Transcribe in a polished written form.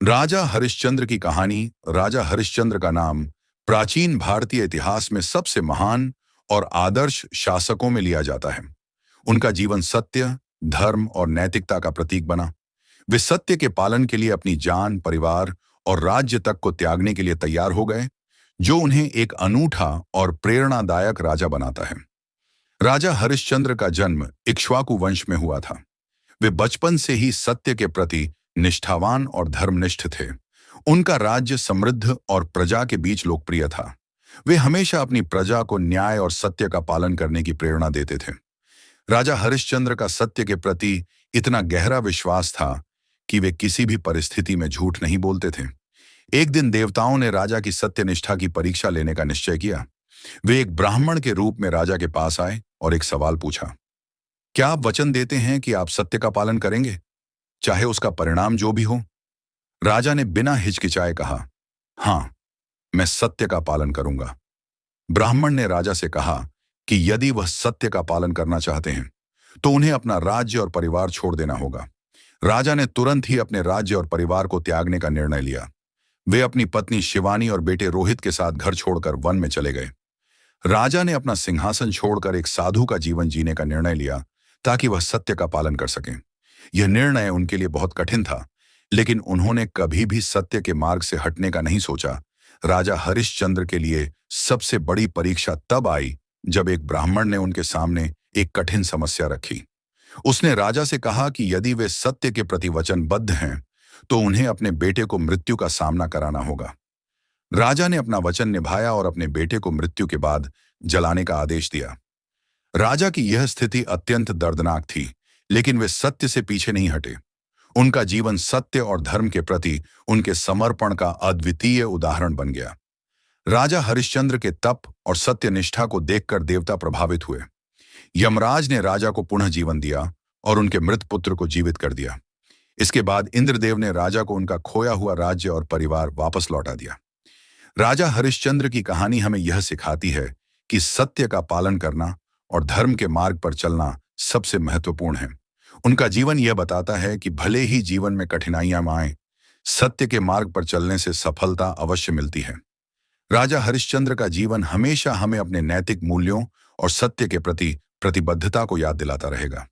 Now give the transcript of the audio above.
राजा हरिश्चंद्र की कहानी। राजा हरिश्चंद्र का नाम प्राचीन भारतीय इतिहास में सबसे महान और आदर्श शासकों में लिया जाता है। उनका जीवन सत्य, धर्म और नैतिकता का प्रतीक बना। वे सत्य के पालन के लिए अपनी जान, परिवार और राज्य तक को त्यागने के लिए तैयार हो गए, जो उन्हें एक अनूठा और प्रेरणादायक राजा बनाता है। राजा हरिश्चंद्र का जन्म इक्ष्वाकु वंश में हुआ था। वे बचपन से ही सत्य के प्रति निष्ठावान और धर्मनिष्ठ थे। उनका राज्य समृद्ध और प्रजा के बीच लोकप्रिय था। वे हमेशा अपनी प्रजा को न्याय और सत्य का पालन करने की प्रेरणा देते थे। राजा हरिश्चंद्र का सत्य के प्रति इतना गहरा विश्वास था कि वे किसी भी परिस्थिति में झूठ नहीं बोलते थे। एक दिन देवताओं ने राजा की सत्यनिष्ठा की परीक्षा लेने का निश्चय किया। वे एक ब्राह्मण के रूप में राजा के पास आए और एक सवाल पूछा, क्या आप वचन देते हैं कि आप सत्य का पालन करेंगे, चाहे उसका परिणाम जो भी हो? राजा ने बिना हिचकिचाए कहा, हाँ, मैं सत्य का पालन करूंगा। ब्राह्मण ने राजा से कहा कि यदि वह सत्य का पालन करना चाहते हैं तो उन्हें अपना राज्य और परिवार छोड़ देना होगा। राजा ने तुरंत ही अपने राज्य और परिवार को त्यागने का निर्णय लिया। वे अपनी पत्नी शिवानी और बेटे रोहित के साथ घर छोड़कर वन में चले गए। राजा ने अपना सिंहासन छोड़कर एक साधु का जीवन जीने का निर्णय लिया ताकि वह सत्य का पालन कर सकें। यह निर्णय उनके लिए बहुत कठिन था, लेकिन उन्होंने कभी भी सत्य के मार्ग से हटने का नहीं सोचा। राजा हरिश्चंद्र के लिए सबसे बड़ी परीक्षा तब आई जब एक ब्राह्मण ने उनके सामने एक कठिन समस्या रखी। उसने राजा से कहा कि यदि वे सत्य के प्रति वचनबद्ध हैं तो उन्हें अपने बेटे को मृत्यु का सामना कराना होगा। राजा ने अपना वचन निभाया और अपने बेटे को मृत्यु के बाद जलाने का आदेश दिया। राजा की यह स्थिति अत्यंत दर्दनाक थी, लेकिन वे सत्य से पीछे नहीं हटे। उनका जीवन सत्य और धर्म के प्रति उनके समर्पण का अद्वितीय उदाहरण बन गया। राजा हरिश्चंद्र के तप और सत्यनिष्ठा को देखकर देवता प्रभावित हुए। यमराज ने राजा को पुनः जीवन दिया और उनके मृत पुत्र को जीवित कर दिया। इसके बाद इंद्रदेव ने राजा को उनका खोया हुआ राज्य और परिवार वापस लौटा दिया। राजा हरिश्चंद्र की कहानी हमें यह सिखाती है कि सत्य का पालन करना और धर्म के मार्ग पर चलना सबसे महत्वपूर्ण है। उनका जीवन यह बताता है कि भले ही जीवन में कठिनाइयां आएं, सत्य के मार्ग पर चलने से सफलता अवश्य मिलती है। राजा हरिश्चंद्र का जीवन हमेशा हमें अपने नैतिक मूल्यों और सत्य के प्रति प्रतिबद्धता को याद दिलाता रहेगा।